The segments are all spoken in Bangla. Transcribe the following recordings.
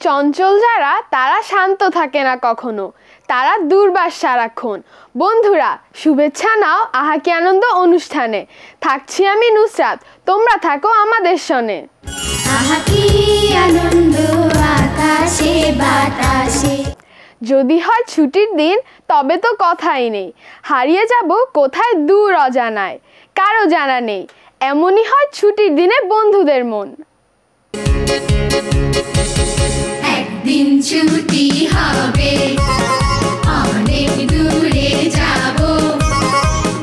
চঞ্চল যারা তারা শান্ত থাকে না কখনো, তারা দুর্বাস সারাক্ষণ। বন্ধুরা শুভেচ্ছা নাও আহা কি আনন্দ অনুষ্ঠানে। থাকছি আমি নুসরাত, তোমরা থাকো আমাদের সনে। যদি হয় ছুটির দিন তবে তো কথাই নেই, হারিয়ে যাব কোথায় দূর অজানায়, কারো জানা নেই। এমনই হয় ছুটির দিনে বন্ধুদের মন। একদিন ছুটি হবে, অনেক দূরে যাব,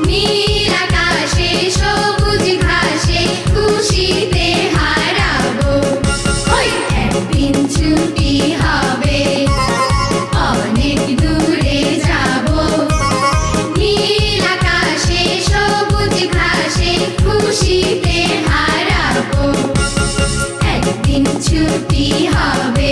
নীল আকাশে সবুজ ঘাসে খুশিতে হারাবো। ওই একদিন ছুটি হবে, অনেক দূরে যাব, নীল আকাশে সবুজ ঘাসে খুশিতে হারাবো। একদিন ছুটি হবে।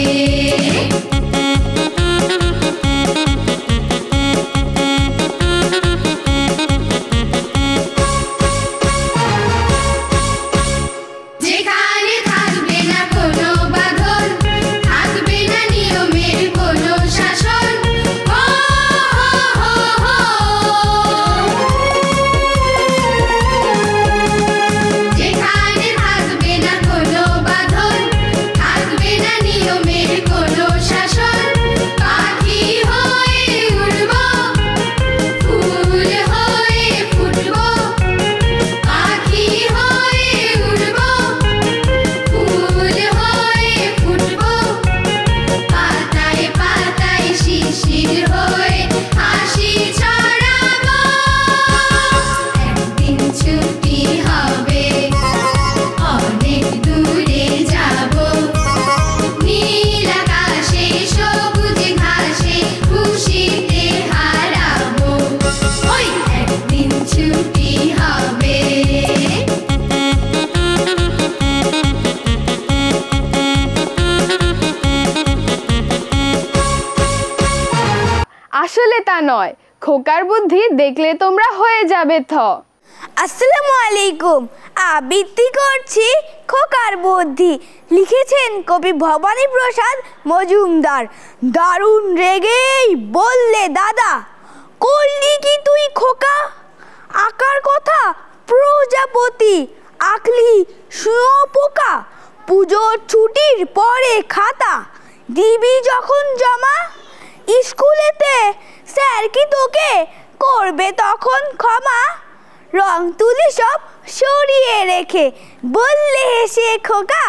আসলে তা নয়, খোকার বুদ্ধি দেখলে তোমরা হয়ে যাবে থ। আসসালামু আলাইকুম, আবৃত্তি করছি খোকার বুদ্ধি। লিখেছেন কবি ভবানী প্রসাদ মজুমদার। দারুণ রেগেই বললে দাদা, করলি কি তুই খোকা? আঁকার কথা প্রজাপতি, আঁকলি শুঁয়োপোকা। পুজোর ছুটির পরে খাতা দিবি যখন জমা, স্কুলেতে স্যার কি তোকে করবে তখন ক্ষমা? রং তুলি সব সরিয়ে রেখে বললে হেসে খোকা,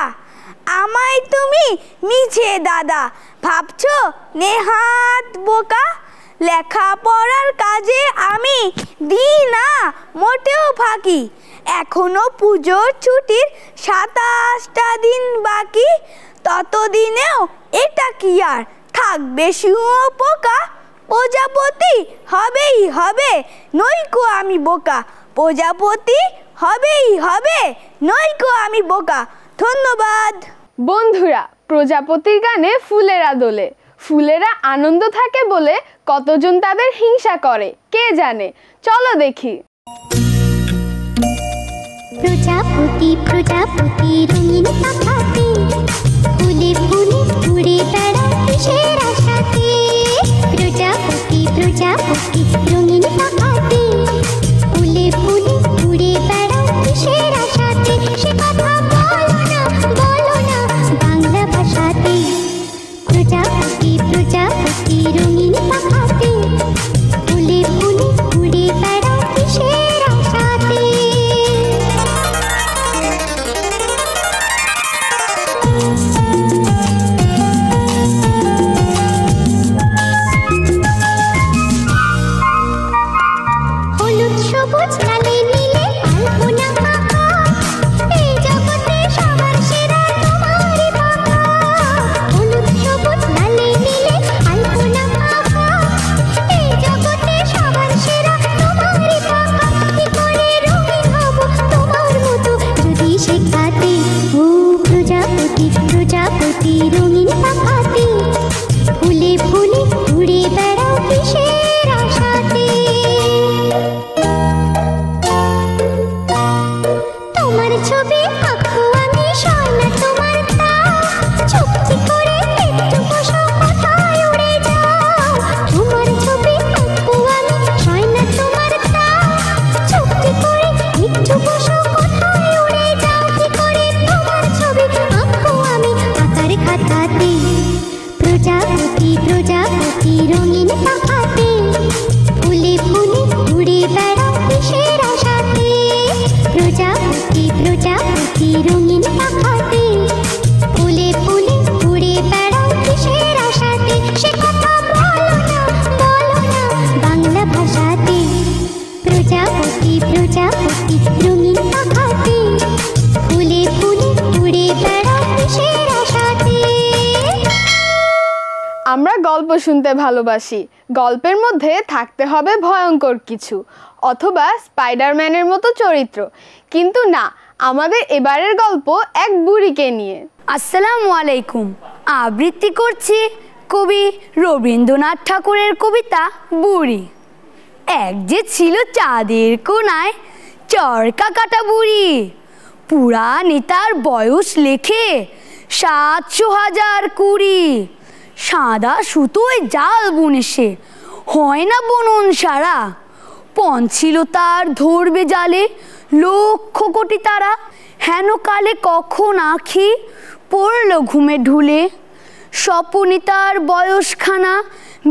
আমায় তুমি মিছে দাদা ভাবছো নেহাত বোকা। লেখাপড়ার কাজে আমি দিই না মোটেও ফাঁকি, এখনো পুজোর ছুটির 27টা দিন বাকি। ততদিনেও এটা কি আর থাকবে শুঁয়োপোকা? প্রজাপতি হবেই হবে, নইকো আমি বোকা। প্রজাপতি হবেই হবে, নইকো আমি বোকা। ধন্যবাদ। বন্ধুরা প্রজাপতির গানে ফুলেরা দোলে, ফুলেরা আনন্দ থাকে বলে কতজন তাদের হিংসা করে কে জানে। চলো দেখি। প্রজাপতি প্রজাপতি রঙিন পাখাতে, ফুলে ফুলে উড়ে বেড়ায় কিসের আশাতে। প্রজাপতি প্রজাপতি রঙিন পাখাতে, ফুলে ফুলে উড়ে বেড়ায় কিসের আশাতে। সে কথা বলো না বাংলা ভাষাতে। প্রজাপতি প্রজাপতি রঙিন পাখাতে, ফুলে ফুলে উড়ে বেড়ায় কিসের আশাতে। ছবি আঁকবো আমি সয়না তোমার তাও চুপটি করে একটু বসো কোথায় উড়ে যাও তোমার ছবি আঁকবো আমি সয়না তোমার তাও চুপটি করে একটু বসো কোথায় উড়ে যাও কি করে তোমার ছবি আঁকবো আমি আকার খাতাতে প্রজাপতি প্রজাপতি রঙিন পাখাতে ফুলে ফুলে উড়ে বেড়াও কিসের আশাতে প্রজাপতি প্রজাপতি রঙিন পাখাতে ফুলে ফুলে উড়ে বেড়াও কিসের আশাতে সে কথা বলো না বাংলা ভাষাতে প্রজাপতি প্রজাপতি রঙিন পাখাতে ফুলে ফুলে উড়ে বেড়াও কিসের আশাতে। আমরা গল্প শুনতে ভালোবাসি, গল্পের মধ্যে থাকতে হবে ভয়ঙ্কর কিছু অথবা স্পাইডারম্যানের মতো চরিত্র, কিন্তু না, আমাদের এবারের গল্প এক বুড়িকে নিয়ে। আসসালামু আলাইকুম। আবৃত্তি করছি কবি রবীন্দ্রনাথ ঠাকুরের কবিতা বুড়ি। এক যে ছিল চাঁদের কোনায় চরকা কাটা বুড়ি, পুরাণে তার বয়স লেখে 700,020। সাদা সুতোয় জাল বুনে সে হয় না বুনন সারা, পণ ছিল তার ধরবে জালে লক্ষ কোটি তারা। হেন কালে কখন আঁখি পড়ল ঘুমে ঢুলে, স্বপনে তার বয়সখানা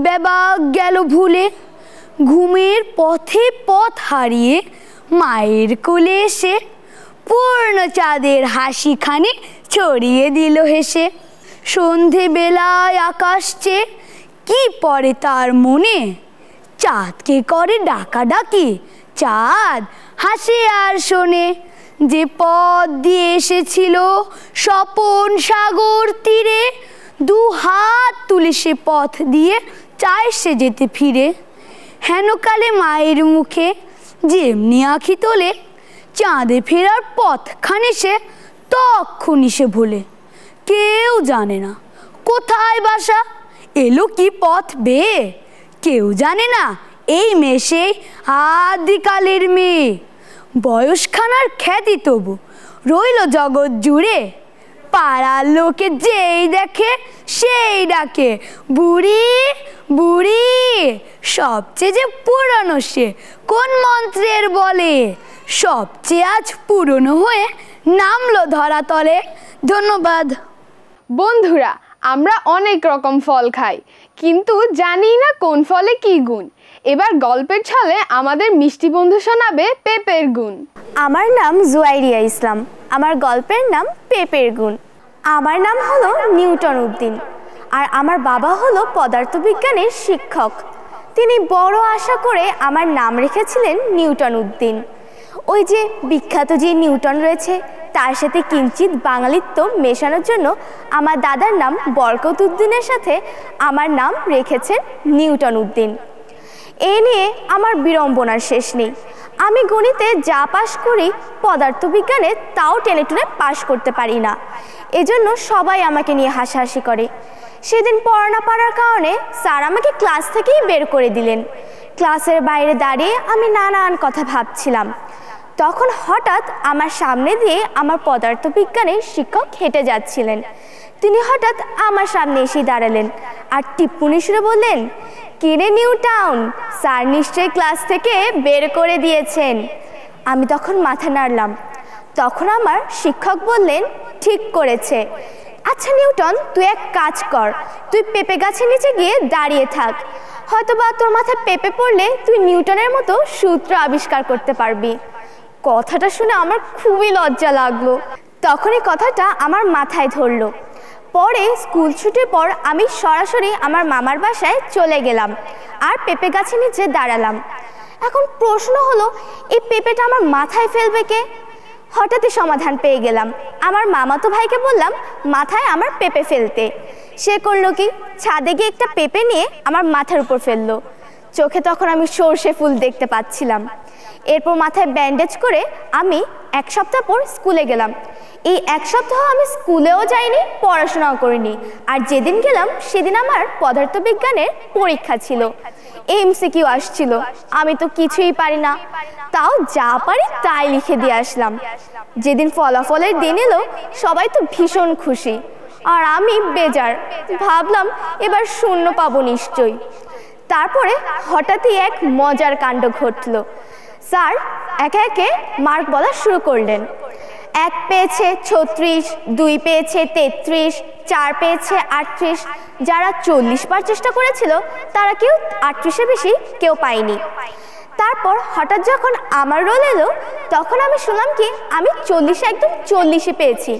বেবাক গেল ভুলে। ঘুমের পথে পথ হারিয়ে মায়ের কোলে এসে পূর্ণ চাঁদের হাসিখানি ছড়িয়ে দিল হেসে। সন্ধে বেলায় আকাশ চেয়ে কি পড়ে তার মনে, চাঁদকে করে ডাকাডাকি চাঁদ হাসে আর শোনে। যে পথ দিয়ে এসেছিল স্বপন সাগর তীরে, দু হাত তুলে সে পথ দিয়ে চায় সে যেতে ফিরে। হেনকালে মায়ের মুখে যেমনি আঁখি তোলে, চাঁদে ফেরার পথখানে সে তক্ষুনি সে ভোলে। কেউ জানে না কোথায় বাসা, এলো কি পথ বেয়ে, কেউ জানে না এই মেয়ে সেই আদিকালের মেয়ে। বয়সখানার খ্যাতি তবু রইল জগৎ জুড়ে, পাড়ার লোকে যেই দেখে সেই ডাকে বুড়ি বুড়ি। সবচেয়ে যে পুরনো সে কোন মন্ত্রের বলে, সবচেয়ে আজ পুরনো হয়ে নামলো ধরাতলে। ধন্যবাদ। বন্ধুরা, আমরা অনেক রকম ফল খাই, কিন্তু জানি না কোন ফলে কি গুণ। এবার গল্পের ছলে আমাদের মিষ্টি বন্ধু শোনাবে পেঁপের গুণ। আমার নাম জুয়াইরিয়া ইসলাম, আমার গল্পের নাম পেঁপের গুণ। আমার নাম হলো নিউটন উদ্দিন, আর আমার বাবা হলো পদার্থবিজ্ঞানের শিক্ষক। তিনি বড় আশা করে আমার নাম রেখেছিলেন নিউটন উদ্দিন। ওই যে বিখ্যাত যে নিউটন রয়েছে, তার সাথে কিঞ্চিত বাঙালিত্ব মেশানোর জন্য আমার দাদার নাম বরকত উদ্দিনের সাথে আমার নাম রেখেছেন নিউটন উদ্দিন। এ নিয়ে আমার বিড়ম্বনার শেষ নেই। আমি গণিতে যা পাশ করি, পদার্থবিজ্ঞানে তাও টেনে টুনে পাশ করতে পারি না। এজন্য সবাই আমাকে নিয়ে হাসাহাসি করে। সেদিন পড়া না পারার কারণে স্যার আমাকে ক্লাস থেকেই বের করে দিলেন। ক্লাসের বাইরে দাঁড়িয়ে আমি নানান কথা ভাবছিলাম। তখন হঠাৎ আমার সামনে দিয়ে আমার পদার্থবিজ্ঞানের শিক্ষক হেঁটে যাচ্ছিলেন। তিনি হঠাৎ আমার সামনে এসে দাঁড়ালেন আর টিপ্পনি সুরে বললেন, কিরে নিউটন, স্যার নিশ্চয়ই ক্লাস থেকে বের করে দিয়েছেন। আমি তখন মাথা নাড়লাম। তখন আমার শিক্ষক বললেন, ঠিক করেছে। আচ্ছা নিউটন, তুই এক কাজ কর, তুই পেঁপে গাছের নিচে গিয়ে দাঁড়িয়ে থাক। হয়তোবা তোর মাথায় পেঁপে পড়লে তুই নিউটনের মতো সূত্র আবিষ্কার করতে পারবি। কথাটা শুনে আমার খুবই লজ্জা লাগলো। তখন এই কথাটা আমার মাথায় ধরলো। পরে স্কুল ছুটির পর আমি সরাসরি আমার মামার বাসায় চলে গেলাম আর পেঁপে গাছের নিচে দাঁড়ালাম। এখন প্রশ্ন হলো, এই পেঁপেটা আমার মাথায় ফেলবে কে? হঠাৎই সমাধান পেয়ে গেলাম। আমার মামাতো ভাইকে বললাম মাথায় আমার পেঁপে ফেলতে। সে করলো কি, ছাদে গিয়ে একটা পেঁপে নিয়ে আমার মাথার উপর ফেললো। চোখে তখন আমি সর্ষে ফুল দেখতে পাচ্ছিলাম। এরপর মাথায় ব্যান্ডেজ করে আমি 1 সপ্তাহ পর স্কুলে গেলাম। এই 1 সপ্তাহ আমি স্কুলেও যাইনি, পড়াশোনাও করিনি। আর যেদিন গেলাম সেদিন আমার পদার্থবিজ্ঞানের পরীক্ষা ছিল। এমসিকিউ আসছিল, আমি তো কিছুই পারি না, তাও যা পারি তাই লিখে দিয়ে আসলাম। যেদিন ফলাফলের দিন এলো সবাই তো ভীষণ খুশি, আর আমি বেজার, ভাবলাম এবার শূন্য পাবো নিশ্চয়ই। তারপরে হঠাৎই এক মজার কাণ্ড ঘটল। স্যার একে একে মার্ক বলা শুরু করলেন। 1 পেয়েছে 36, 2 পেয়েছে 33, 4 পেয়েছে 38। যারা 40 বার চেষ্টা করেছিল তারা কেউ 38-এর বেশি কেউ পায়নি। তারপর হঠাৎ যখন আমার রোল এলো তখন আমি শুনলাম কি আমি 40-এ একদম 40-ই পেয়েছি।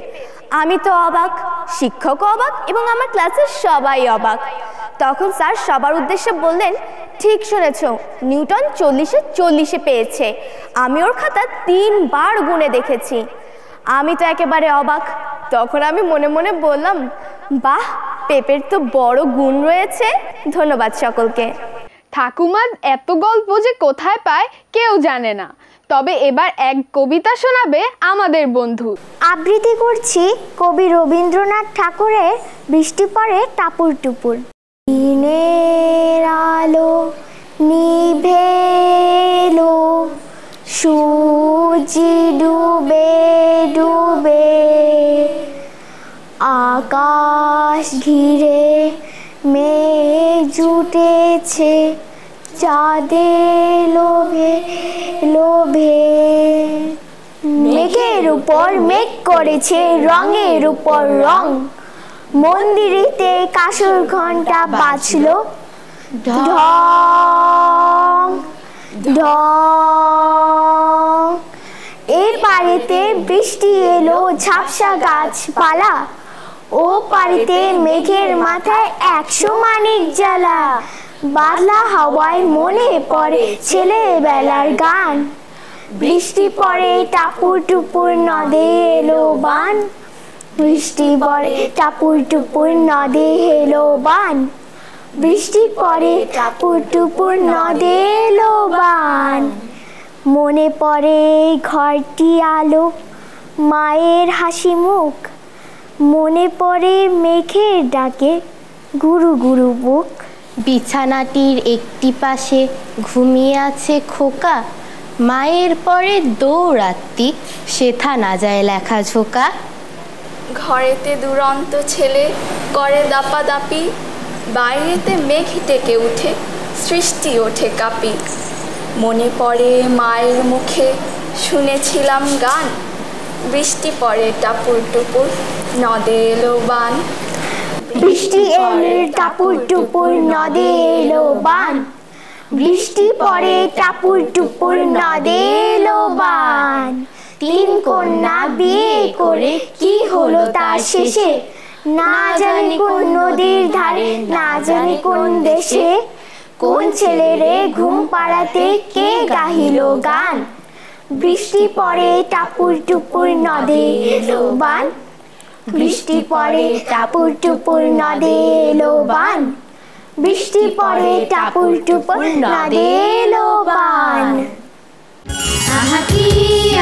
আমি তো অবাক, শিক্ষকও অবাক এবং আমার ক্লাসের সবাই অবাক। তখন স্যার সবার উদ্দেশ্যে বললেন, ঠিক শুনেছ, নিউটন 40-এ 40-ই পেয়েছে। আমি ওর খাতা 3 বার গুনে দেখেছি। আমি তো একেবারে অবাক। তখন আমি মনে মনে বললাম, বাহ, পেপের তো বড় গুণ রয়েছে। ধন্যবাদ সকলকে। ঠাকুমা এত গল্প যে কোথায় পায় কেউ জানে না। তবে এবার এক কবিতা শোনাবে আমাদের বন্ধু। আবৃত্তি করছি কবি রবীন্দ্রনাথ ঠাকুরের বৃষ্টি পড়ে টাপুর টুপুর। দিনের আলো নিভে এলো, সূর্যি ডুবে ডুবে, আকাশ ঘিরে মেঘ জুটেছে চাঁদের লোভে লোভে। মেঘের উপর মেঘ করেছে রঙের উপর রং, মন্দিরেতে কাঁসর ঘন্টা বাজলো ঢং ঢং। এর পাড়েতে বৃষ্টি এলো ঝাপসা গাছপালা, ও পাড়েতে মেঘের মাথায় 100 মানিক জ্বালা। বাদলা হাওয়ায় মনে পড়ে ছেলেবেলার গান, বৃষ্টি পড়ে টাপুর টুপুর নদে এলো বান, বৃষ্টি পড়ে টাপুর টুপুর নদে এলো বান, বৃষ্টি পড়ে টাপুর টুপুর নদে এলো বান। মনে পড়ে ঘরটি আলো, মায়ের হাসি মুখ, মনে পড়ে মেঘের ডাকে গুরু গুরু বুক। বিছানাটির একটি পাশে ঘুমিয়ে আছে খোকা, মায়ের পরে দৌড়াত্তি সেথা না যায় লেখা ঝোকা। ঘরেতে দুরন্ত ছেলে করে দাপাদাপি, বাইরেতে মেঘ ডেকে উঠে সৃষ্টি ওঠে কাঁপি। মনে পড়ে মায়ের মুখে শুনেছিলাম গান, বৃষ্টি পড়ে টাপুর টুপুর নদে এলো বান, বৃষ্টি এলো টাপুর টুপুর নদে এলো বান, বৃষ্টি পড়ে টাপুর টুপুর নদে এলো বান। 3 কন্যা বিয়ে করে কি হলো তার শেষে, না জানি কোন নদীর ধারে, না জানি কোন দেশে, কোন ছেলেরে ঘুম পাড়াতে কে গাহিল গান, বৃষ্টি পড়ে টাপুর টুপুর নদে এলো বান, বৃষ্টি পড়ে টাপুর টুপুর নদে এলো বান, বৃষ্টি পড়ে টাপুর টুপুর নদে এলো বান। আহা কি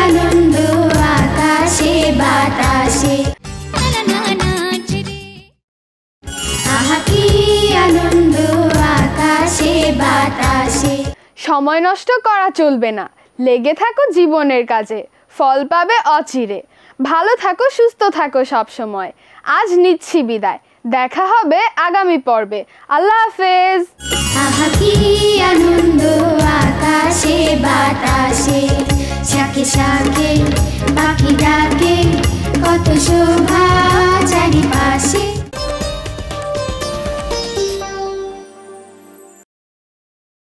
আনন্দ আকাশে বাতাসে, আহা কি আনন্দ আকাশে বাতাসে। সময় নষ্ট করা চলবে না, লেগে থাকো জীবনের কাজে, ফল পাবে অচিরে। ভালো থাকো, সুস্থ থাকো সব সময়। আজ নিচ্ছি বিদায়, দেখা হবে আগামী পর্বে। আল্লাহ হাফেজ। আহা কি আনন্দ আকাশে বাতাসে, শাখে শাখে পাখি ডাকে, কত শোভা চারিপাশে।